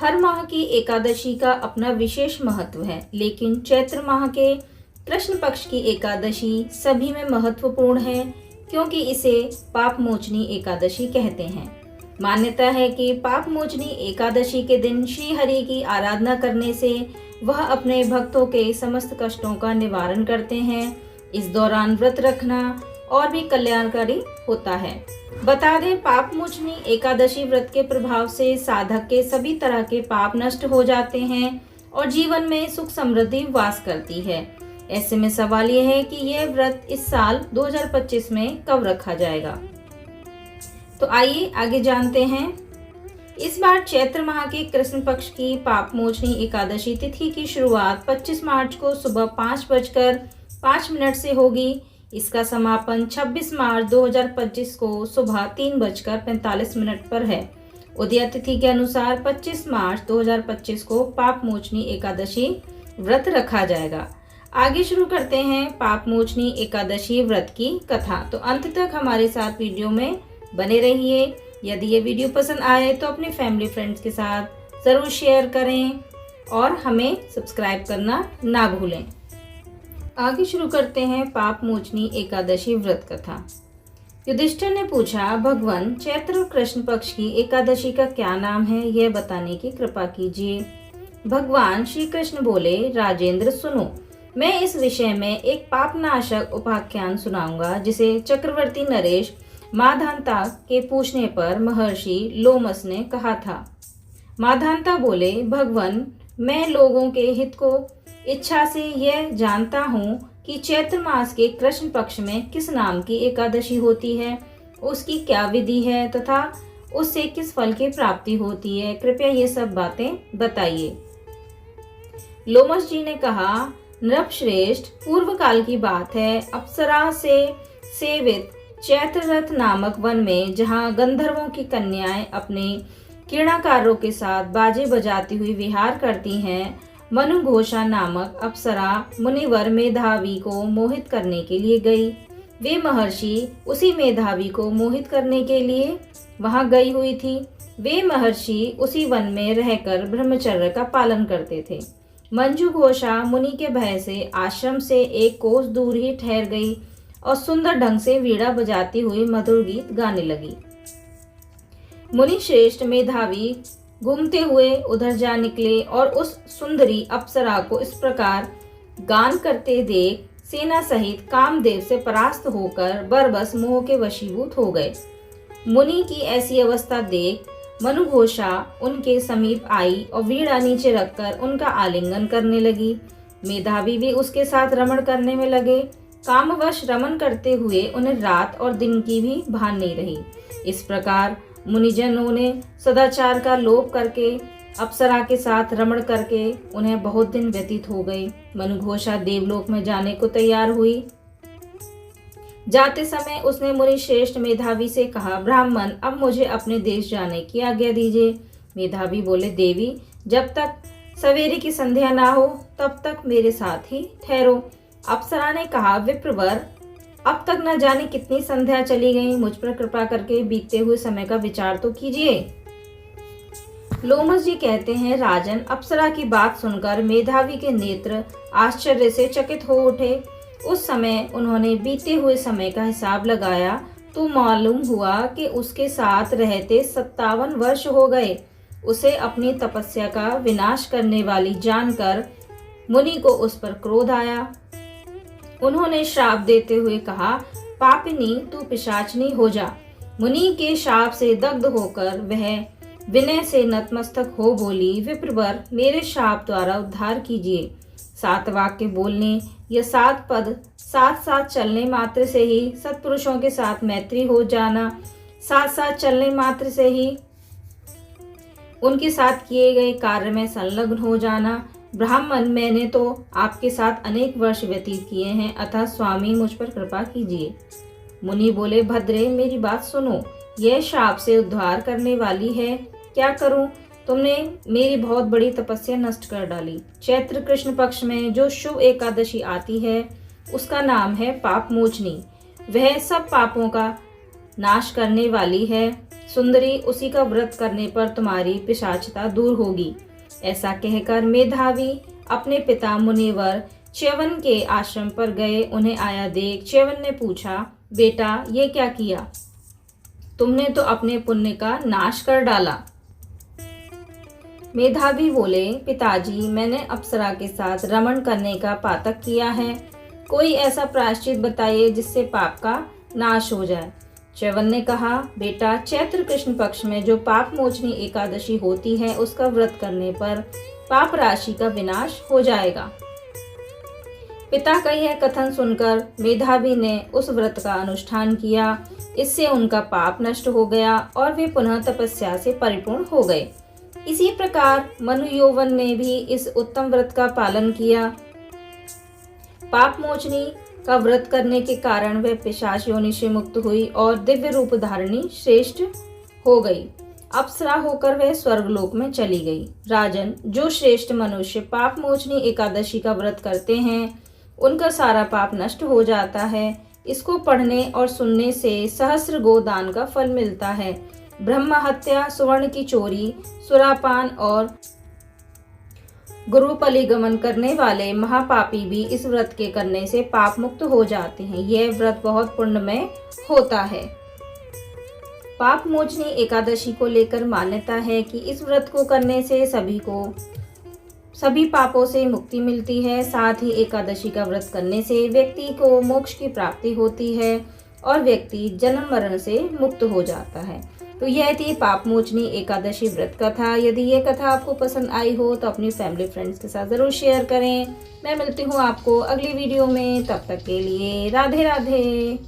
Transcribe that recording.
हर माह की एकादशी का अपना विशेष महत्व है, लेकिन चैत्र माह के कृष्ण पक्ष की एकादशी सभी में महत्वपूर्ण है, क्योंकि इसे पाप मोचनी एकादशी कहते हैं। मान्यता है कि पाप मोचनी एकादशी के दिन श्री हरि की आराधना करने से वह अपने भक्तों के समस्त कष्टों का निवारण करते हैं। इस दौरान व्रत रखना और भी कल्याणकारी होता है। बता दें, पाप मोचनी एकादशी व्रत के प्रभाव से साधक के सभी तरह के पाप नष्ट हो जाते हैं और जीवन में सुख समृद्धि वास करती है। ऐसे में सवाल यह है कि यह व्रत इस साल 2025 में कब रखा जाएगा। तो आइए आगे जानते हैं। इस बार चैत्र माह के कृष्ण पक्ष की पाप मोचनी एकादशी तिथि की शुरुआत 25 मार्च को सुबह 5:05 से होगी। इसका समापन 26 मार्च 2025 को सुबह 3:45 पर है। उदय तिथि के अनुसार 25 मार्च 2025 को पाप मोचनी एकादशी व्रत रखा जाएगा। आगे शुरू करते हैं पाप मोचनी एकादशी व्रत की कथा। तो अंत तक हमारे साथ वीडियो में बने रहिए। यदि ये वीडियो पसंद आए तो अपने फैमिली फ्रेंड्स के साथ ज़रूर शेयर करें और हमें सब्सक्राइब करना ना भूलें। आगे शुरू करते हैं पाप मोचनी एकादशी व्रत कथा। युधिष्ठिर ने पूछा, भगवान, चैत्र कृष्ण पक्ष की एकादशी का क्या नाम है, यह बताने की कृपा कीजिए। भगवान श्री कृष्ण बोले, राजेंद्र सुनो, मैं इस विषय में एक पापनाशक उपाख्यान सुनाऊंगा, जिसे चक्रवर्ती नरेश माधानता के पूछने पर महर्षि लोमस ने कहा था। माधानता बोले, भगवान, मैं लोगों के हित को इच्छा से यह जानता हूँ कि चैत्र मास के कृष्ण पक्ष में किस नाम की एकादशी होती है, उसकी क्या विधि है तथा उससे किस फल की प्राप्ति होती है। कृपया ये सब बातें बताइए। लोमस जी ने कहा, नृपश्रेष्ठ, पूर्व काल की बात है। अप्सरा से सेवित चैत्ररथ नामक वन में, जहाँ गंधर्वों की कन्याएं अपने किरणाकारों के साथ बाजे बजाती हुई विहार करती हैं, मनुघोषा नामक अप्सरा मुनिवर मेधावी को मोहित करने के लिए गई। वे महर्षि उसी मेधावी को मोहित करने के लिए वहां गई हुई थी। वे महर्षि उसी वन में रहकर ब्रह्मचर्य का पालन करते थे। मंजू घोषा मुनि के भय से आश्रम से एक कोस दूर ही ठहर गई और सुंदर ढंग से वीणा बजाती हुई मधुर गीत गाने लगी। मुनि श्रेष्ठ मेधावी घूमते हुए उधर जा निकले और उस सुंदरी अप्सरा को इस प्रकार गान करते देख सेना सहित कामदेव से परास्त होकर बरबस मोह के वशीभूत हो गए। मुनि की ऐसी अवस्था देख मनुघोषा उनके समीप आई और वीणा नीचे रखकर उनका आलिंगन करने लगी। मेधावी भी उसके साथ रमण करने में लगे। कामवश रमण करते हुए उन्हें रात और दिन की भी भान नहीं रही। इस प्रकार मुनिजनों ने सदाचार का लोप करके अप्सरा के साथ रमण करके उन्हें बहुत दिन व्यतीत हो गए। मनुघोषा देवलोक में जाने को तैयार हुई। जाते समय उसने मुनि श्रेष्ठ मेधावी से कहा, ब्राह्मण, अब मुझे अपने देश जाने की आज्ञा दीजिए। मेधावी बोले, देवी, जब तक सवेरे की संध्या ना हो तब तक मेरे साथ ही ठहरो। अप्सरा ने कहा, विप्रवर, अब तक न जाने कितनी संध्या चली गई, मुझ पर कृपा करके बीतते हुए समय का विचार तो कीजिए। लोमस जी कहते हैं, राजन, अप्सरा की बात सुनकर मेधावी के नेत्र आश्चर्य से चकित हो उठे। उस समय उन्होंने बीते हुए समय का हिसाब लगाया तो मालूम हुआ कि उसके साथ रहते 57 वर्ष हो गए। उसे अपनी तपस्या का विनाश करने वाली जानकर मुनि को उस पर क्रोध आया। उन्होंने श्राप देते हुए कहा, पापिनी, तू पिशाचनी हो जा। मुनि के शाप से दग्ध होकर वह विनय से नतमस्तक हो बोली, विप्रवर, मेरे शाप द्वारा उद्धार कीजिए। 7 वाक्य बोलने या 7 पद साथ साथ चलने मात्र से ही सत्पुरुषों के साथ मैत्री हो जाना, साथ साथ चलने मात्र से ही उनके साथ किए गए कार्य में संलग्न हो जाना। ब्राह्मण, मैंने तो आपके साथ अनेक वर्ष व्यतीत किए हैं, अतः स्वामी मुझ पर कृपा कीजिए। मुनि बोले, भद्रे, मेरी बात सुनो, यह शाप से उद्धार करने वाली है। क्या करूं? तुमने मेरी बहुत बड़ी तपस्या नष्ट कर डाली। चैत्र कृष्ण पक्ष में जो शुभ एकादशी आती है उसका नाम है पाप मोचनी। वह सब पापों का नाश करने वाली है। सुंदरी, उसी का व्रत करने पर तुम्हारी पिशाचता दूर होगी। ऐसा कहकर मेधावी अपने पिता मुनिवर च्यवन के आश्रम पर गए। उन्हें आया देख च्यवन ने पूछा, बेटा ये क्या किया? तुमने तो अपने पुण्य का नाश कर डाला। मेधावी बोले, पिताजी मैंने अप्सरा के साथ रमण करने का पातक किया है। कोई ऐसा प्रायश्चित बताइए जिससे पाप का नाश हो जाए। च्यवन ने कहा, बेटा चैत्र कृष्ण पक्ष में जो पाप मोचनी एकादशी होती है उसका व्रत करने पर पाप राशि का विनाश हो जाएगा। पिता का यह कथन सुनकर मेधावी ने उस व्रत का अनुष्ठान किया। इससे उनका पाप नष्ट हो गया और वे पुनः तपस्या से परिपूर्ण हो गए। इसी प्रकार मनु यौवन ने भी इस उत्तम व्रत का पालन किया। पाप मोचनी का व्रत करने के कारण वह पिशाच योनि से मुक्त हुई और दिव्य रूप धारणी श्रेष्ठ हो गई। अप्सरा होकर वह स्वर्गलोक में चली गई। राजन, जो श्रेष्ठ मनुष्य पाप मोचनी एकादशी का व्रत करते हैं उनका सारा पाप नष्ट हो जाता है। इसको पढ़ने और सुनने से सहस्र गोदान का फल मिलता है। ब्रह्म हत्या, सुवर्ण की चोरी, सुरापान और गुरुपली गमन करने वाले महापापी भी इस व्रत के करने से पाप मुक्त हो जाते हैं। यह व्रत बहुत पुण्यमय होता है। पाप मोचनी एकादशी को लेकर मान्यता है कि इस व्रत को करने से सभी पापों से मुक्ति मिलती है। साथ ही एकादशी का व्रत करने से व्यक्ति को मोक्ष की प्राप्ति होती है और व्यक्ति जन्म मरण से मुक्त हो जाता है। तो यह थी पाप मोचनी एकादशी व्रत कथा। यदि ये कथा आपको पसंद आई हो तो अपनी फैमिली फ्रेंड्स के साथ ज़रूर शेयर करें। मैं मिलती हूँ आपको अगली वीडियो में, तब तक के लिए राधे राधे।